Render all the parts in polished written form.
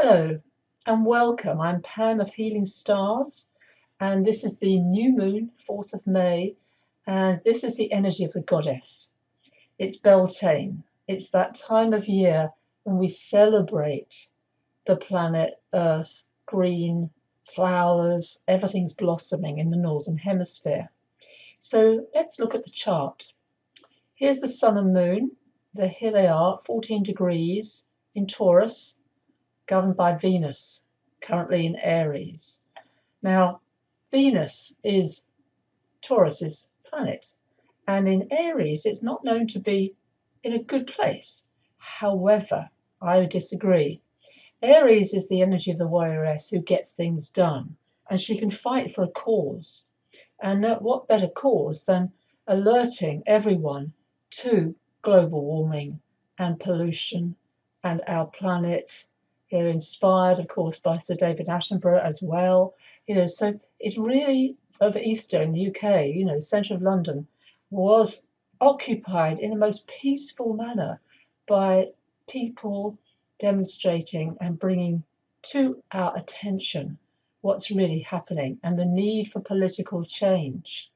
Hello and welcome. I'm Pam of Healing Stars, and this is the new moon, 4th of May, and this is the energy of the goddess. It's Beltane. It's that time of year when we celebrate the planet Earth, green, flowers, everything's blossoming in the northern hemisphere. So let's look at the chart. Here's the sun and moon. Here they are, 14 degrees in Taurus, governed by Venus, currently in Aries. Now, Venus is Taurus's planet, and in Aries, it's not known to be in a good place. However, I disagree. Aries is the energy of the warrioress who gets things done, and she can fight for a cause. And what better cause than alerting everyone to global warming and pollution and our planet. They're inspired, of course, by Sir David Attenborough as well. So it's really over Easter in the UK, centre of London was occupied in a most peaceful manner by people demonstrating and bringing to our attention what's really happening and the need for political change.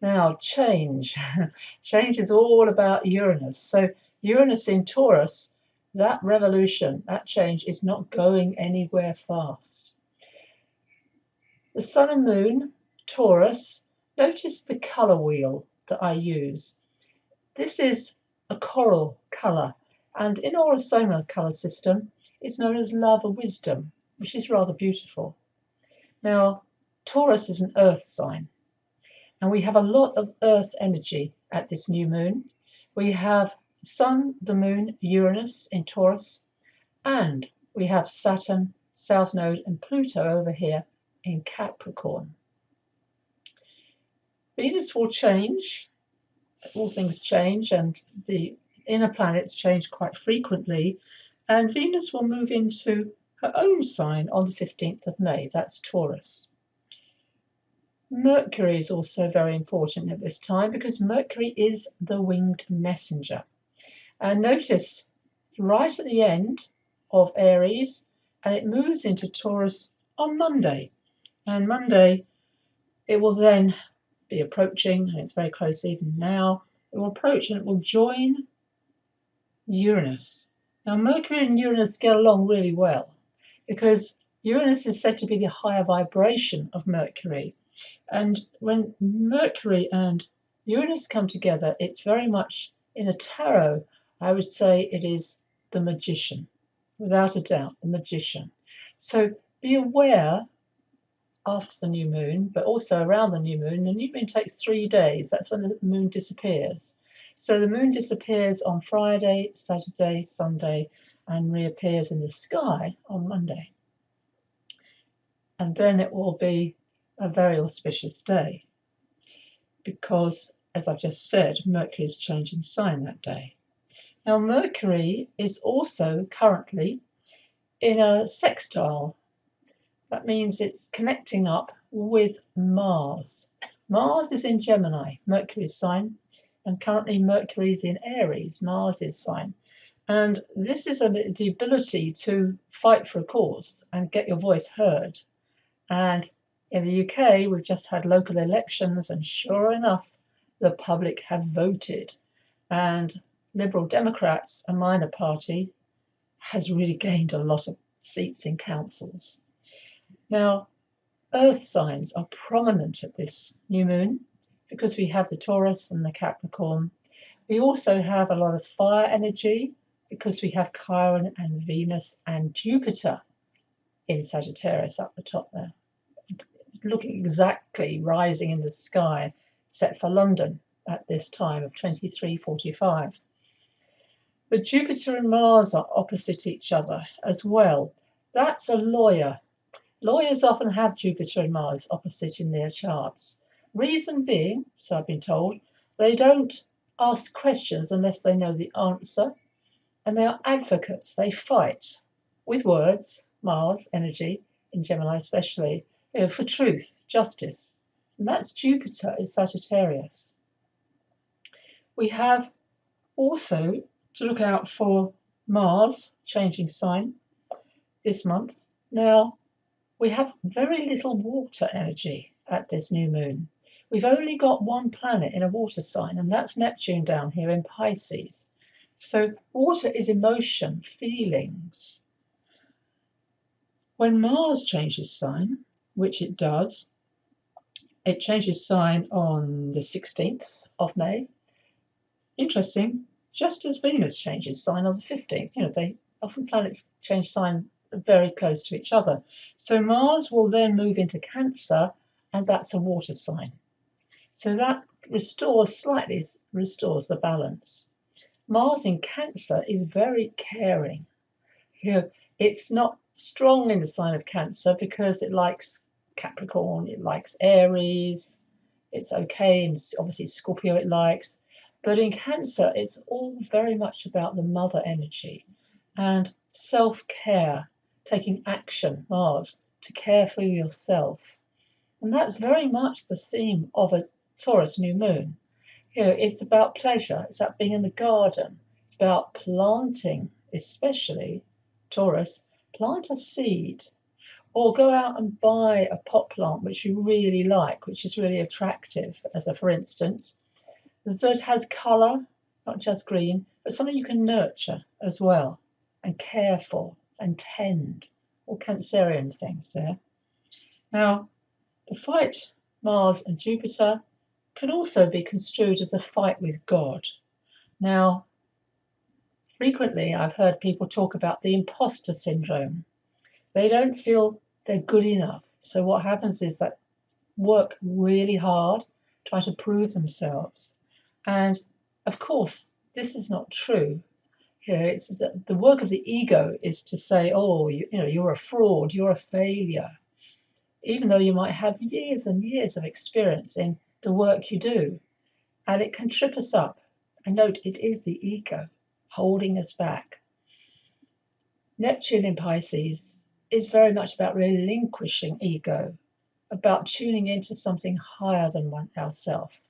Now, change. Change is all about Uranus. So Uranus in Taurus, that revolution, that change is not going anywhere fast. The sun and moon, Taurus, notice the colour wheel that I use. This is a coral colour, and in our solar colour system, it's known as love or wisdom, which is rather beautiful. Now, Taurus is an earth sign, and we have a lot of earth energy at this new moon. We have Sun, the Moon, Uranus in Taurus, and we have Saturn, South Node, and Pluto over here in Capricorn. Venus will change, all things change, and the inner planets change quite frequently, and Venus will move into her own sign on the 15th of May, that's Taurus. Mercury is also very important at this time because Mercury is the winged messenger. And notice right at the end of Aries, and it moves into Taurus on Monday. And Monday, it will then be approaching, and it's very close even now, it will approach and it will join Uranus. Now, Mercury and Uranus get along really well because Uranus is said to be the higher vibration of Mercury. And when Mercury and Uranus come together, it's very much in the tarot. I would say it is the magician, without a doubt, the magician. So be aware after the new moon, but also around the new moon. The new moon takes 3 days. That's when the moon disappears. So the moon disappears on Friday, Saturday, Sunday, and reappears in the sky on Monday. And then it will be a very auspicious day because, as I've just said, Mercury is changing sign that day. Now, Mercury is also currently in a sextile. That means it's connecting up with Mars. Mars is in Gemini, Mercury's sign, and currently Mercury is in Aries, Mars's sign. And this is the ability to fight for a cause and get your voice heard. And in the UK, we've just had local elections, and sure enough, the public have voted. And Liberal Democrats, a minor party, has really gained a lot of seats in councils. Now, earth signs are prominent at this new moon because we have the Taurus and the Capricorn. We also have a lot of fire energy because we have Chiron and Venus and Jupiter in Sagittarius up the top there, looking exactly rising in the sky, set for London at this time of 23:45. But Jupiter and Mars are opposite each other as well. That's a lawyer. Lawyers often have Jupiter and Mars opposite in their charts. Reason being, so I've been told, they don't ask questions unless they know the answer, and they are advocates. They fight with words, Mars energy, in Gemini especially, for truth, justice. And that's Jupiter in Sagittarius. We have also to look out for Mars changing sign this month. Now, we have very little water energy at this new moon. We've only got one planet in a water sign, and that's Neptune down here in Pisces. So water is emotion, feelings. When Mars changes sign, which it does, it changes sign on the 16th of May. Interesting, just as Venus changes sign on the 15th. Often planets change sign very close to each other. So Mars will then move into Cancer, and that's a water sign. So that slightly restores the balance. Mars in Cancer is very caring. It's not strong in the sign of Cancer because it likes Capricorn, it likes Aries, it's okay, and obviously Scorpio it likes. But in Cancer, it's all very much about the mother energy and self-care, taking action, Mars, to care for yourself. And that's very much the theme of a Taurus new moon. It's about pleasure, it's about being in the garden, it's about planting, especially Taurus, plant a seed or go out and buy a pot plant which you really like, which is really attractive, as a for instance, that has colour, not just green, but something you can nurture as well and care for and tend, all Cancerian things there. Now, the fight Mars and Jupiter can also be construed as a fight with God. Now, frequently I've heard people talk about the imposter syndrome. They don't feel they're good enough. So what happens is that work really hard, try to prove themselves. And of course, this is not true. It's that the work of the ego is to say, oh, you're a fraud, you're a failure, even though you might have years and years of experience in the work you do. And it can trip us up. And note, it is the ego holding us back. Neptune in Pisces is very much about relinquishing ego, about tuning into something higher than ourselves.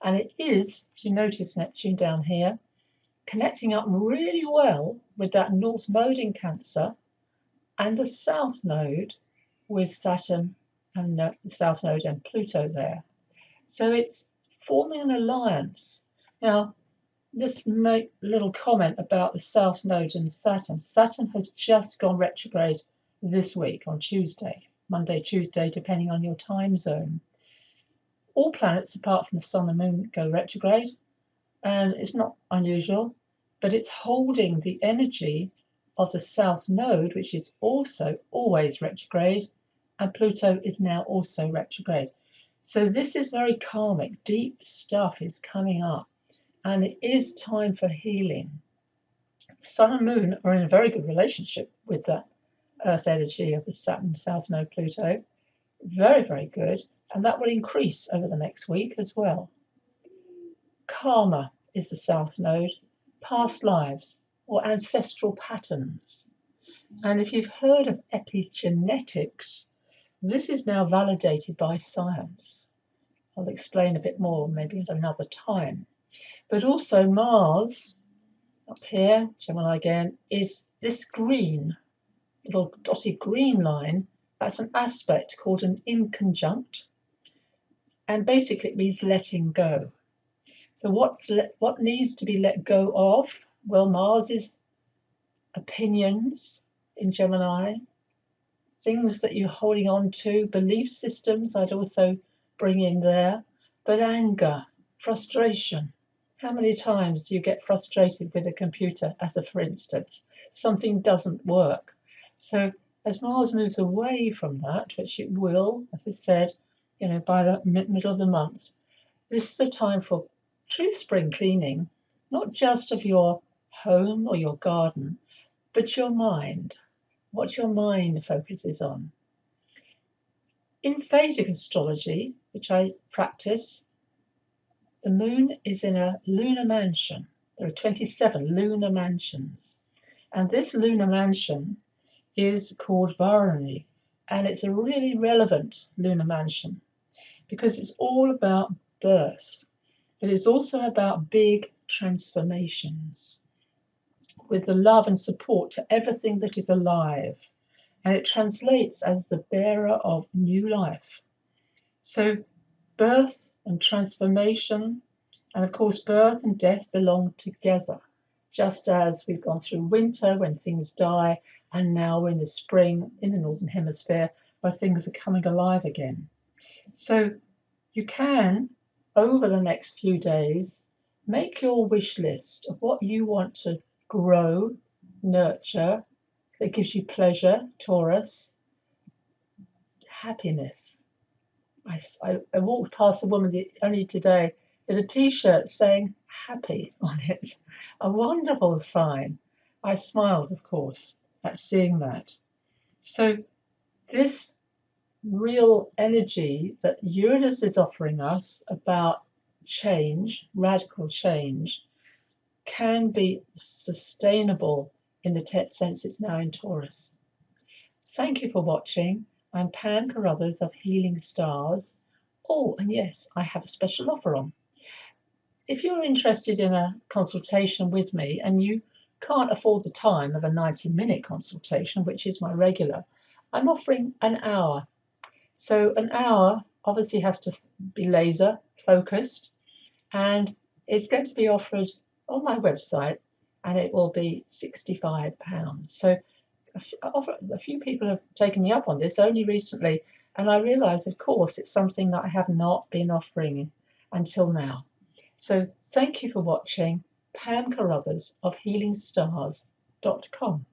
And it is, if you notice Neptune down here, connecting up really well with that North Node in Cancer and the South Node with Saturn and the South Node and Pluto there. So it's forming an alliance. Now, let's make a little comment about the South Node and Saturn. Saturn has just gone retrograde this week on Tuesday, Monday, Tuesday, depending on your time zone. All planets, apart from the Sun and Moon, go retrograde, and it's not unusual, but it's holding the energy of the South Node, which is also always retrograde, and Pluto is now also retrograde. So this is very karmic, deep stuff is coming up, and it is time for healing. The Sun and Moon are in a very good relationship with the Earth energy of the Saturn, South Node, Pluto. Very, very good, and that will increase over the next week as well. Karma is the South Node, past lives or ancestral patterns. And if you've heard of epigenetics, this is now validated by science. I'll explain a bit more maybe at another time. But also Mars, up here, Gemini again, is this green, little dotted green line. That's an aspect called an inconjunct. And basically it means letting go. So what needs to be let go of? Well, Mars is opinions in Gemini, things that you're holding on to, belief systems I'd also bring in there, but anger, frustration. How many times do you get frustrated with a computer, as a for instance? Something doesn't work. So as Mars moves away from that, which it will, as I said, by the middle of the month, this is a time for true spring cleaning, not just of your home or your garden, but your mind, what your mind focuses on. In Vedic astrology, which I practice, the moon is in a lunar mansion. There are 27 lunar mansions. And this lunar mansion is called Varani, and it's a really relevant lunar mansion because it's all about birth, but it's also about big transformations with the love and support to everything that is alive. and it translates as the bearer of new life. So birth and transformation, and of course birth and death belong together, just as we've gone through winter when things die, and now we're in the spring in the Northern Hemisphere where things are coming alive again. So you can, over the next few days, make your wish list of what you want to grow, nurture, that gives you pleasure, Taurus, happiness. I walked past a woman only today with a t-shirt saying happy on it. A wonderful sign. I smiled, of course, at seeing that. So this real energy that Uranus is offering us about change, radical change, can be sustainable in the sense it's now in Taurus. Thank you for watching. I'm Pam Carruthers of Healing Stars. Oh, and yes, I have a special offer on. If you're interested in a consultation with me and you can't afford the time of a 90-minute consultation, which is my regular, I'm offering an hour. So an hour obviously has to be laser focused, and it's going to be offered on my website, and it will be £65. So a few people have taken me up on this only recently, and I realise, of course, it's something that I have not been offering until now. So thank you for watching. Pam Carruthers of HealingStars.com.